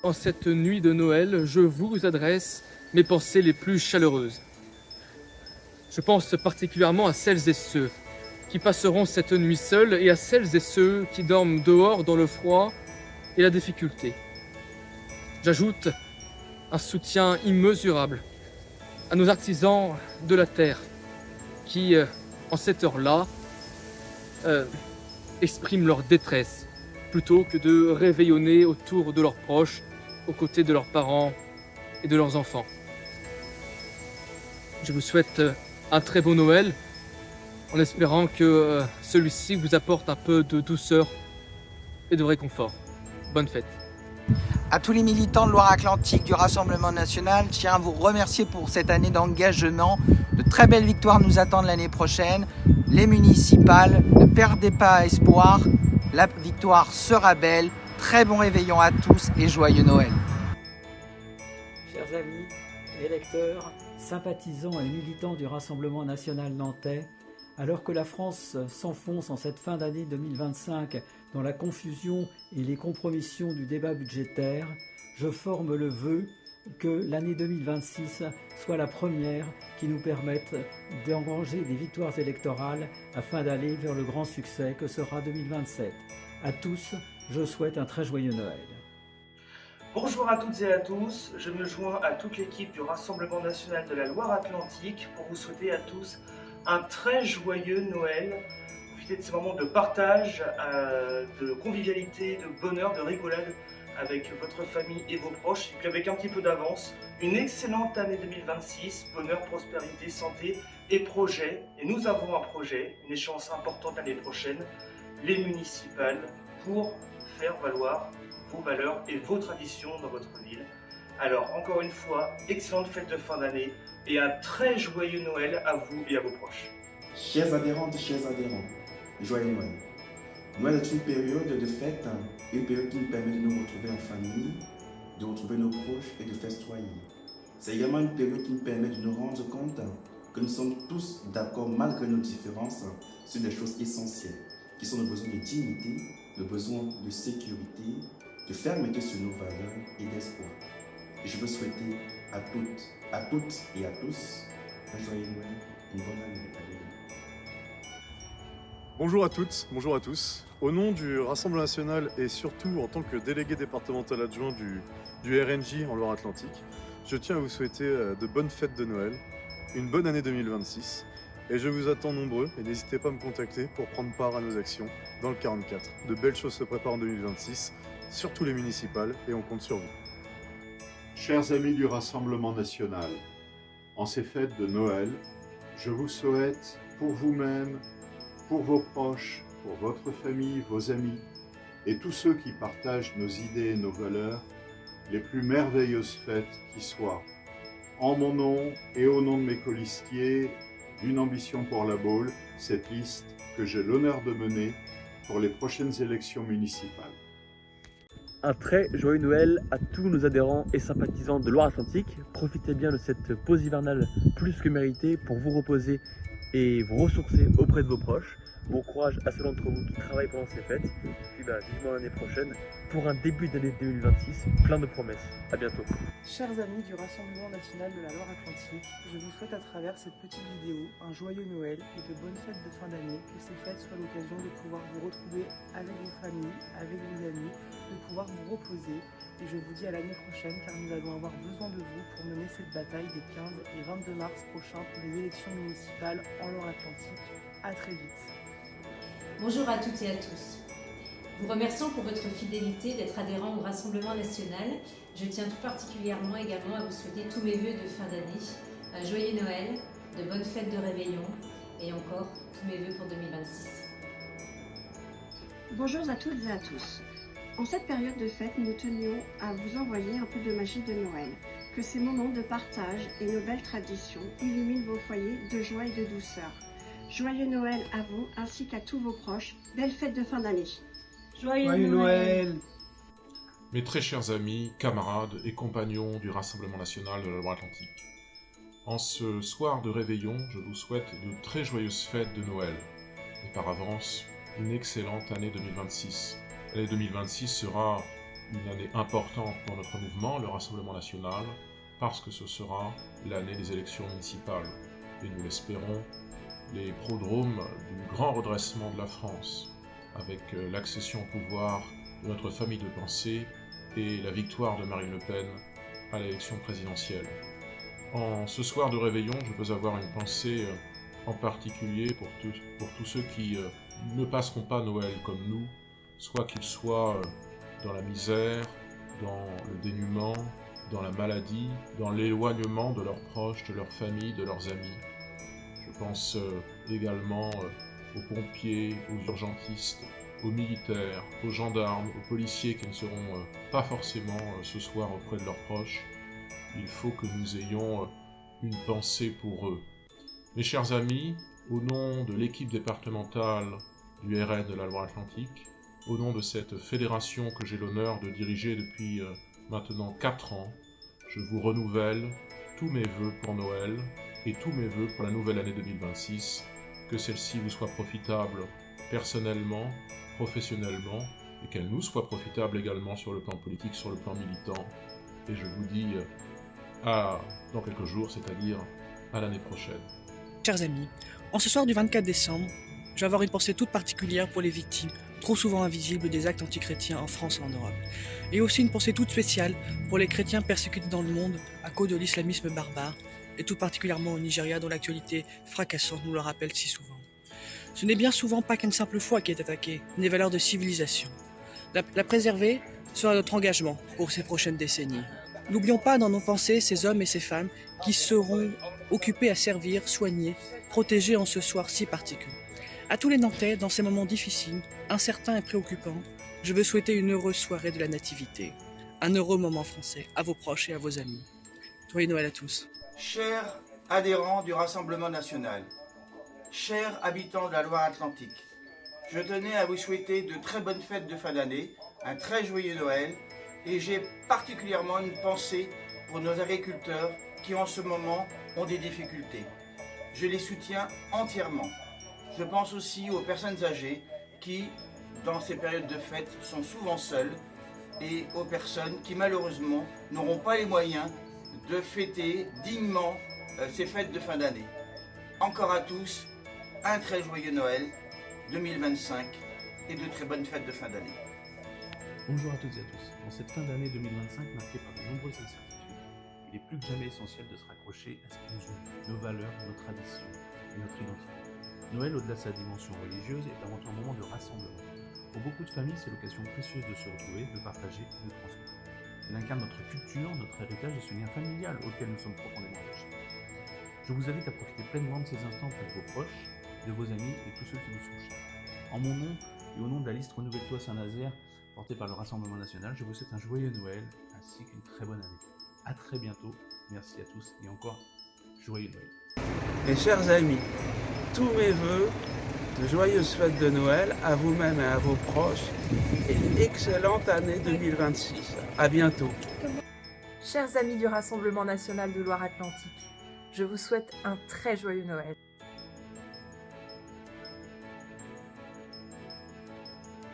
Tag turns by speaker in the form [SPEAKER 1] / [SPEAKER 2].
[SPEAKER 1] En cette nuit de Noël, je vous adresse mes pensées les plus chaleureuses. Je pense particulièrement à celles et ceux qui passeront cette nuit seuls et à celles et ceux qui dorment dehors dans le froid et la difficulté. J'ajoute un soutien immesurable à nos artisans de la terre qui, en cette heure-là, euh, expriment leur détresse plutôt que de réveillonner autour de leurs proches, aux côtés de leurs parents et de leurs enfants. Je vous souhaite un très beau Noël, en espérant que celui-ci vous apporte un peu de douceur et de réconfort. Bonne fête.
[SPEAKER 2] À tous les militants de Loire-Atlantique du Rassemblement National, je tiens à vous remercier pour cette année d'engagement. De très belles victoires nous attendent l'année prochaine. Les municipales, ne perdez pas espoir. La victoire sera belle. Très bon réveillon à tous et joyeux Noël.
[SPEAKER 3] Chers amis, électeurs, sympathisants et militants du Rassemblement National Nantais, alors que la France s'enfonce en cette fin d'année 2025 dans la confusion et les compromissions du débat budgétaire, je forme le vœu que l'année 2026 soit la première qui nous permette d'engranger des victoires électorales afin d'aller vers le grand succès que sera 2027. À tous, je souhaite un très joyeux Noël.
[SPEAKER 4] Bonjour à toutes et à tous, je me joins à toute l'équipe du Rassemblement National de la Loire-Atlantique pour vous souhaiter à tous un très joyeux Noël. Profitez de ces moments de partage, de convivialité, de bonheur, de rigolade avec votre famille et vos proches, et puis avec un petit peu d'avance, une excellente année 2026, bonheur, prospérité, santé et projets. Et nous avons un projet, une échéance importante l'année prochaine, les municipales, pour faire valoir vos valeurs et vos traditions dans votre ville. Alors encore une fois, excellente fête de fin d'année et un très joyeux Noël à vous et à vos proches.
[SPEAKER 5] Chers adhérentes, chers adhérents, joyeux Noël. Noël est une période de fête, une période qui nous permet de nous retrouver en famille, de retrouver nos proches et de festoyer. C'est également une période qui nous permet de nous rendre compte que nous sommes tous d'accord malgré nos différences sur des choses essentielles, qui sont nos besoins de dignité, le besoin de sécurité, de fermeté sur nos valeurs et d'espoir. Et je veux souhaiter à toutes et à tous un joyeux Noël, une bonne année.
[SPEAKER 6] Bonjour à toutes, bonjour à tous. Au nom du Rassemblement National et surtout en tant que délégué départemental adjoint du RNJ en Loire-Atlantique, je tiens à vous souhaiter de bonnes fêtes de Noël, une bonne année 2026 et je vous attends nombreux et n'hésitez pas à me contacter pour prendre part à nos actions dans le 44. De belles choses se préparent en 2026, surtout les municipales, et on compte sur vous.
[SPEAKER 7] Chers amis du Rassemblement National, en ces fêtes de Noël, je vous souhaite pour vous-même, pour vos proches, pour votre famille, vos amis et tous ceux qui partagent nos idées et nos valeurs, les plus merveilleuses fêtes qui soient. En mon nom et au nom de mes colistiers, d'une ambition pour la Baule, cette liste que j'ai l'honneur de mener pour les prochaines élections municipales.
[SPEAKER 8] Un très joyeux Noël à tous nos adhérents et sympathisants de Loire-Atlantique. Profitez bien de cette pause hivernale plus que méritée pour vous reposer et vous ressourcer auprès de vos proches. Bon courage à ceux d'entre vous qui travaillent pendant ces fêtes. Puis vivement l'année prochaine pour un début d'année 2026 plein de promesses. À bientôt.
[SPEAKER 9] Chers amis du Rassemblement National de la Loire-Atlantique, je vous souhaite à travers cette petite vidéo un joyeux Noël et de bonnes fêtes de fin d'année, que ces fêtes soient l'occasion de pouvoir vous retrouver avec vos familles, avec vos amis, de pouvoir vous reposer. Et je vous dis à l'année prochaine car nous allons avoir besoin de vous pour mener cette bataille des 15 et 22 mars prochains pour les élections municipales en Loire-Atlantique. À très vite.
[SPEAKER 10] Bonjour à toutes et à tous. Vous remercions pour votre fidélité d'être adhérent au Rassemblement National. Je tiens tout particulièrement également à vous souhaiter tous mes vœux de fin d'année, un joyeux Noël, de bonnes fêtes de réveillon et encore tous mes vœux pour 2026.
[SPEAKER 11] Bonjour à toutes et à tous. En cette période de fête, nous tenions à vous envoyer un peu de magie de Noël. Que ces moments de partage et nos belles traditions illuminent vos foyers de joie et de douceur. Joyeux Noël à vous ainsi qu'à tous vos proches. Belle fête de fin d'année.
[SPEAKER 9] Joyeux Noël.
[SPEAKER 12] Mes très chers amis, camarades et compagnons du Rassemblement National de la Loire-Atlantique. En ce soir de réveillon, je vous souhaite de très joyeuses fêtes de Noël. Et par avance, une excellente année 2026. L'année 2026 sera une année importante pour notre mouvement, le Rassemblement national, parce que ce sera l'année des élections municipales. Et nous l'espérons, les prodromes du grand redressement de la France, avec l'accession au pouvoir de notre famille de pensée et la victoire de Marine Le Pen à l'élection présidentielle. En ce soir de réveillon, je veux avoir une pensée en particulier pour tous ceux qui ne passeront pas Noël comme nous, soit qu'ils soient dans la misère, dans le dénuement, dans la maladie, dans l'éloignement de leurs proches, de leurs familles, de leurs amis. Je pense également aux pompiers, aux urgentistes, aux militaires, aux gendarmes, aux policiers qui ne seront pas forcément ce soir auprès de leurs proches. Il faut que nous ayons une pensée pour eux. Mes chers amis, au nom de l'équipe départementale du RN de la Loire-Atlantique, au nom de cette fédération que j'ai l'honneur de diriger depuis maintenant 4 ans, je vous renouvelle tous mes vœux pour Noël et tous mes vœux pour la nouvelle année 2026, que celle-ci vous soit profitable personnellement, professionnellement, et qu'elle nous soit profitable également sur le plan politique, sur le plan militant. Et je vous dis dans quelques jours, c'est-à-dire à l'année prochaine.
[SPEAKER 9] Chers amis, en ce soir du 24 décembre, je vais avoir une pensée toute particulière pour les victimes, trop souvent invisibles des actes antichrétiens en France et en Europe. Et aussi une pensée toute spéciale pour les chrétiens persécutés dans le monde à cause de l'islamisme barbare, et tout particulièrement au Nigeria dont l'actualité fracassante nous le rappelle si souvent. Ce n'est bien souvent pas qu'une simple foi qui est attaquée, mais des valeurs de civilisation. La préserver sera notre engagement pour ces prochaines décennies. N'oublions pas dans nos pensées ces hommes et ces femmes qui seront occupés à servir, soigner, protéger en ce soir si particulier. À tous les Nantais, dans ces moments difficiles, incertains et préoccupants, je veux souhaiter une heureuse soirée de la Nativité, un heureux moment français à vos proches et à vos amis. Joyeux Noël à tous.
[SPEAKER 2] Chers adhérents du Rassemblement national, chers habitants de la Loire-Atlantique, je tenais à vous souhaiter de très bonnes fêtes de fin d'année, un très joyeux Noël, et j'ai particulièrement une pensée pour nos agriculteurs qui en ce moment ont des difficultés. Je les soutiens entièrement. Je pense aussi aux personnes âgées qui, dans ces périodes de fête, sont souvent seules et aux personnes qui malheureusement n'auront pas les moyens de fêter dignement ces fêtes de fin d'année. Encore à tous, un très joyeux Noël 2025 et de très bonnes fêtes de fin d'année.
[SPEAKER 13] Bonjour à toutes et à tous. En cette fin d'année 2025 marquée par de nombreuses incertitudes, il est plus que jamais essentiel de se raccrocher à ce qui nous unit, nos valeurs, nos traditions et notre identité. Noël, au-delà de sa dimension religieuse, est avant tout un moment de rassemblement. Pour beaucoup de familles, c'est l'occasion précieuse de se retrouver, de partager et de transmettre. Il incarne notre culture, notre héritage et ce lien familial auquel nous sommes profondément attachés. Je vous invite à profiter pleinement de ces instants auprès de vos proches, de vos amis et tous ceux qui vous sont chers. En mon nom et au nom de la liste Renouvelle-toi Saint-Nazaire, portée par le Rassemblement national, je vous souhaite un joyeux Noël ainsi qu'une très bonne année. A très bientôt, merci à tous et encore joyeux Noël.
[SPEAKER 14] Mes chers amis, tous mes vœux de joyeuses fêtes de Noël à vous-même et à vos proches et une excellente année 2026. À bientôt.
[SPEAKER 15] Chers amis du Rassemblement national de Loire-Atlantique, je vous souhaite un très joyeux Noël.